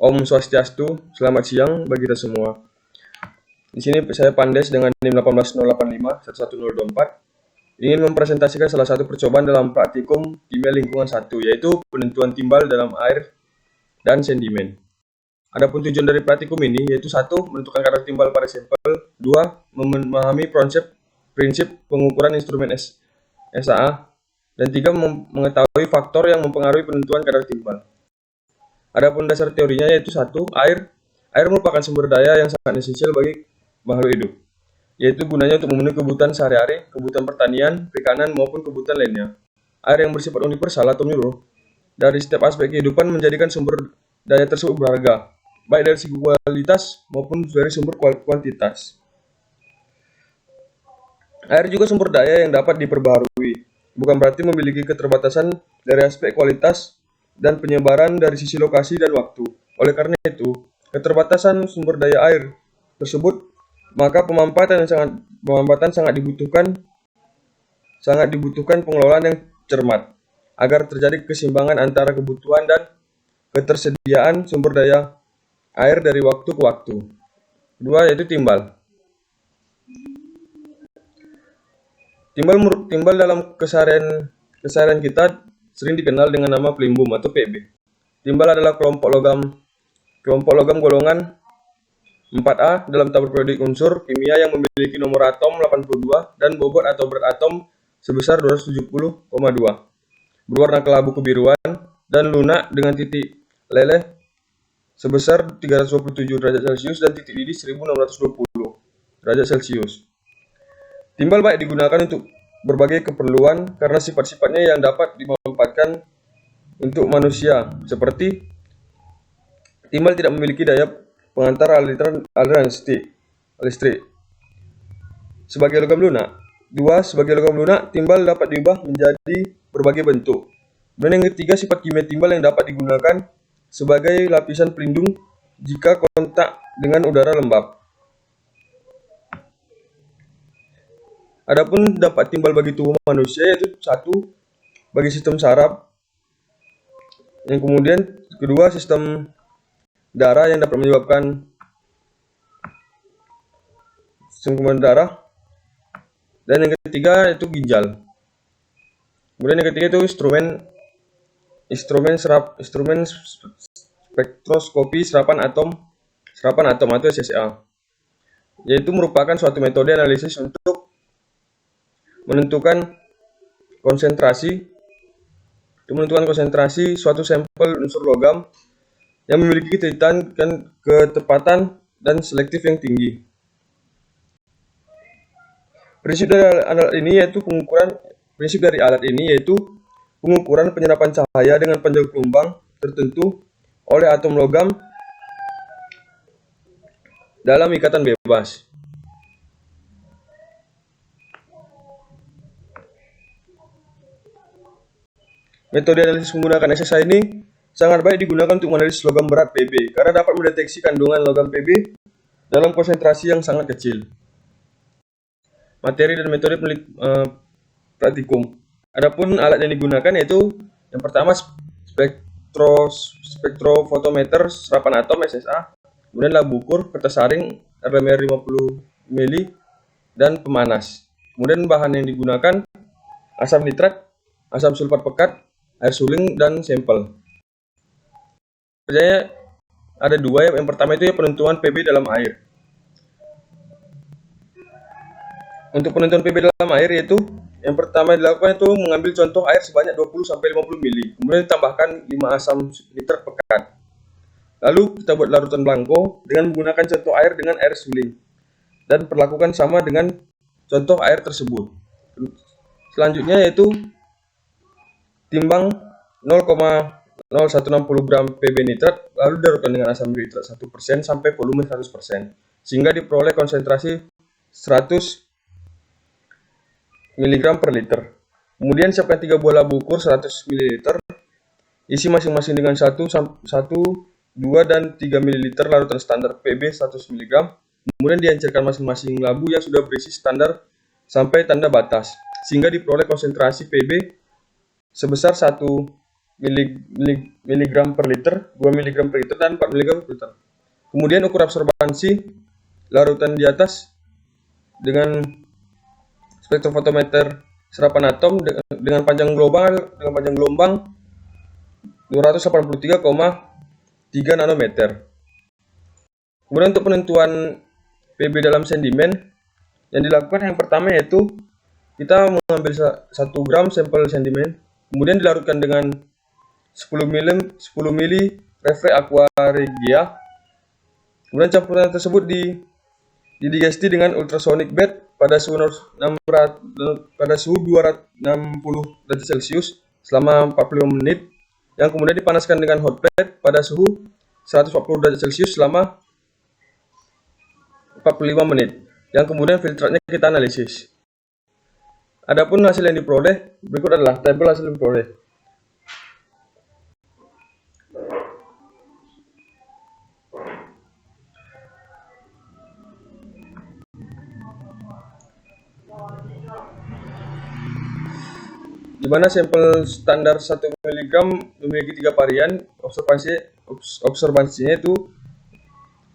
Om Swastiastu, selamat siang bagi kita semua. Di sini saya Pandes dengan NIM 18085 11024 ingin mempresentasikan salah satu percobaan dalam praktikum kimia lingkungan 1, yaitu penentuan timbal dalam air dan sedimen. Adapun tujuan dari praktikum ini yaitu 1. Menentukan kadar timbal pada sampel, 2. Memahami prinsip pengukuran instrumen SAA, dan 3. Mengetahui faktor yang mempengaruhi penentuan kadar timbal. Adapun dasar teorinya yaitu 1. Air merupakan sumber daya yang sangat esensial bagi makhluk hidup, yaitu gunanya untuk memenuhi kebutuhan sehari-hari, kebutuhan pertanian, perikanan, maupun kebutuhan lainnya. Air yang bersifat universal atau menyeluruh dari setiap aspek kehidupan menjadikan sumber daya tersebut berharga, baik dari segi kualitas maupun dari sumber kuantitas. Air juga sumber daya yang dapat diperbaharui, bukan berarti memiliki keterbatasan dari aspek kualitas dan penyebaran dari sisi lokasi dan waktu. Oleh karena itu, keterbatasan sumber daya air tersebut, maka pemampatan sangat dibutuhkan pengelolaan yang cermat agar terjadi keseimbangan antara kebutuhan dan ketersediaan sumber daya air dari waktu ke waktu. Kedua yaitu timbal. Timbal dalam keseharian kita sering dikenal dengan nama pelimbum atau PB. Timbal adalah kelompok logam golongan 4A dalam tabel periodik unsur kimia yang memiliki nomor atom 82 dan bobot atau berat atom sebesar 270,2, berwarna kelabu kebiruan dan lunak dengan titik leleh sebesar 327 derajat Celcius dan titik didih 1620 derajat Celcius. Timbal baik digunakan untuk berbagai keperluan karena sifat-sifatnya yang dapat dimanfaatkan untuk manusia, seperti timbal tidak memiliki daya pengantar aliran listrik. Sebagai logam lunak. 2. Sebagai logam lunak, timbal dapat diubah menjadi berbagai bentuk. Dan yang ketiga, sifat kimia timbal yang dapat digunakan sebagai lapisan pelindung jika kontak dengan udara lembab. Adapun dampak timbal bagi tubuh manusia yaitu 1. Bagi sistem saraf, yang kemudian kedua sistem darah yang dapat menyebabkan sumber darah, dan yang ketiga itu ginjal. Kemudian yang ketiga itu instrumen spektroskopi serapan atom atau SSA, yaitu merupakan suatu metode analisis untuk menentukan konsentrasi suatu sampel unsur logam yang memiliki ketepatan dan selektif yang tinggi. Prinsip dari alat ini yaitu pengukuran penyerapan cahaya dengan panjang gelombang tertentu oleh atom logam dalam ikatan bebas. Metode analisis menggunakan SSA ini sangat baik digunakan untuk menganalisis logam berat PB karena dapat mendeteksi kandungan logam PB dalam konsentrasi yang sangat kecil. Materi dan metode praktikum. Adapun alat yang digunakan yaitu yang pertama spektrofotometer serapan atom SSA, kemudian lab ukur, kertas saring, RMR 50 ml, dan pemanas. Kemudian bahan yang digunakan asam nitrat, asam sulfat pekat, air suling, dan sampel. Kerjanya ada dua. Yang pertama itu penentuan PB dalam air. Untuk penentuan PB dalam air yaitu yang pertama dilakukan itu mengambil contoh air sebanyak 20-50 ml, kemudian ditambahkan 5 asam nitrat pekat. Lalu kita buat larutan blanko dengan menggunakan contoh air dengan air suling dan perlakukan sama dengan contoh air tersebut. Selanjutnya yaitu timbang 0,0160 gram PB nitrat, lalu dilarutkan dengan asam nitrat 1% sampai volume 100%, sehingga diperoleh konsentrasi 100 mg per liter. Kemudian siapkan 3 buah lab ukur 100 ml, isi masing-masing dengan 1, 2, dan 3 ml larutan standar PB 100 mg. Kemudian dihancurkan masing-masing labu yang sudah berisi standar sampai tanda batas, sehingga diperoleh konsentrasi PB sebesar 1 miligram per liter, 2 mg per liter, dan 4 mg per liter. Kemudian ukur absorbansi larutan di atas dengan spektrofotometer serapan atom dengan panjang gelombang 283,3 nanometer. Kemudian untuk penentuan Pb dalam sedimen yang dilakukan yang pertama yaitu kita mengambil 1 gram sampel sedimen, kemudian dilarutkan dengan 10 ml refre aqua regia. Kemudian campuran tersebut didigesti dengan ultrasonic bed pada suhu 260 derajat Celcius selama 45 menit, yang kemudian dipanaskan dengan hot plate pada suhu 140 derajat Celcius selama 45 menit, yang kemudian filtratnya kita analisis. Adapun hasil yang diperoleh, berikut adalah tabel hasil yang diperoleh. Di mana sampel standar 1 mg memiliki 3 varian observansinya itu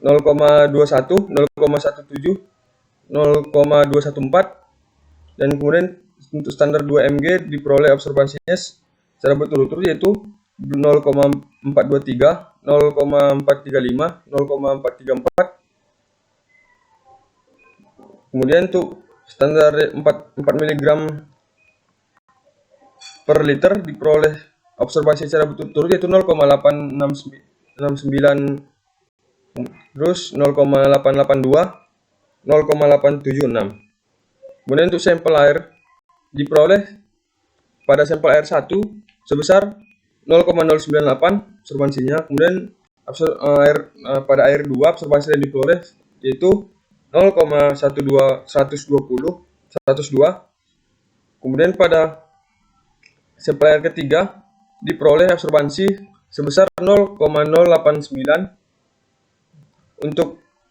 0,21, 0,17, 0,214, dan kemudian untuk standar 2 mg diperoleh observansinya secara berturut-turut yaitu 0,423, 0,435, 0,434. Kemudian untuk standar 4 mg per liter diperoleh observasi secara berturut-turut yaitu 0,869, terus 0,882, 0,876. Kemudian untuk sampel air diperoleh pada sampel air 1 sebesar 0,098 observansinya. Kemudian pada air 2 observasi yang diperoleh yaitu 0,102. Kemudian pada sampel air ketiga diperoleh observansi sebesar 0,089.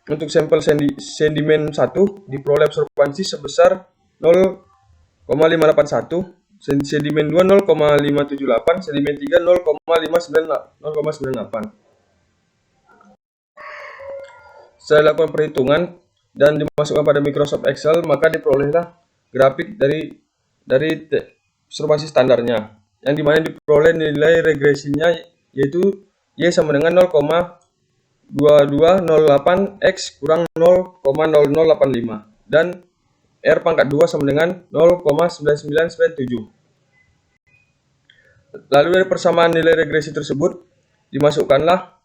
Untuk sampel sedimen 1 diperoleh observansi sebesar 0,581, sedimen 2 0,578, sedimen 3 0,98. Setelah dilakukan perhitungan dan dimasukkan pada Microsoft Excel, maka diperolehlah grafik dari observasi standarnya, yang dimana diperoleh nilai regresinya yaitu Y sama dengan 0,2208 X kurang 0,0085 dan R pangkat 2 sama dengan 0,9997. Lalu dari persamaan nilai regresi tersebut dimasukkanlah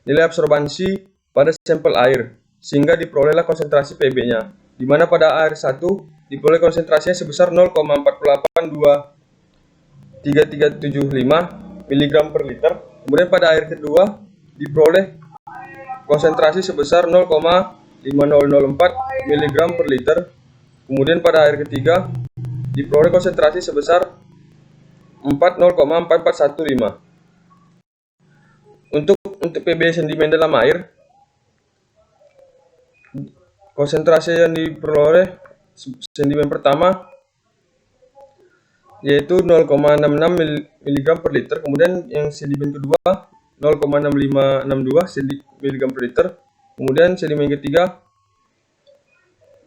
nilai absorbansi pada sampel air sehingga diperolehlah konsentrasi Pb-nya, di mana pada air 1 diperoleh konsentrasinya sebesar 0,482375 mg per liter. Kemudian pada air kedua diperoleh konsentrasi sebesar 0,5004 mg per liter. Kemudian pada air ketiga diperoleh konsentrasi sebesar 0,4415. Untuk Pb sedimen dalam air, konsentrasi yang diperoleh sedimen pertama yaitu 0,66 mg per liter, kemudian yang sedimen kedua 0,6562 mg per liter, kemudian sedimen ketiga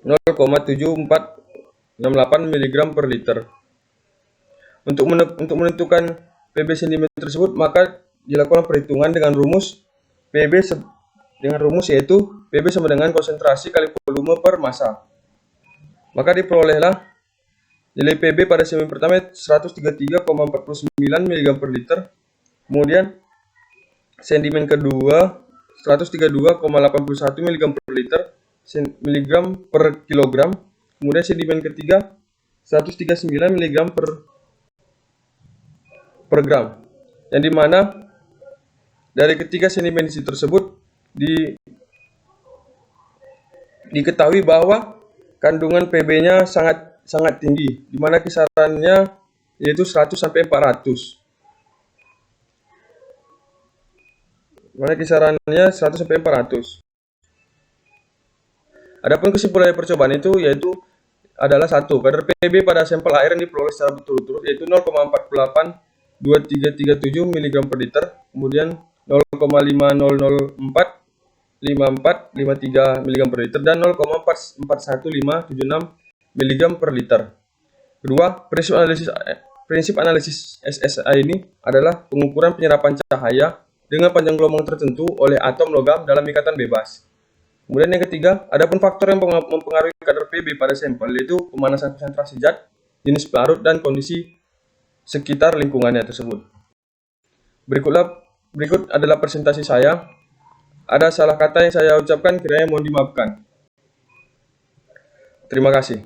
0,7468 mg per liter. Untuk menentukan Pb sedimen tersebut, maka dilakukan perhitungan dengan rumus yaitu Pb sama dengan konsentrasi kali volume per massa. Maka diperolehlah nilai Pb pada sedimen pertama 133,49 mg per liter. Kemudian sedimen kedua 132,81 mg per liter mg per kilogram. Kemudian sedimen ketiga 139 mg per gram. Yang dimana dari ketiga sedimentasi tersebut diketahui bahwa kandungan Pb-nya sangat tinggi, di mana kisarannya yaitu 100 sampai 400. Mana kisarannya 100 sampai 400. Adapun kesimpulan dari percobaan itu yaitu adalah 1. Kadar Pb pada sampel air yang diperoleh secara berturut-turut yaitu 0,48 2337 mg per liter, kemudian 0,500545453 mg per liter, dan 0,41576 mg per liter. Kedua, prinsip analisis SSI ini adalah pengukuran penyerapan cahaya dengan panjang gelombang tertentu oleh atom logam dalam ikatan bebas. Kemudian yang ketiga, ada pun faktor yang mempengaruhi kadar Pb pada sampel, yaitu pemanasan konsentrasi zat, jenis pelarut, dan kondisi sekitar lingkungannya tersebut. Berikut adalah presentasi saya. Ada salah kata yang saya ucapkan, kiranya mohon dimaafkan. Terima kasih.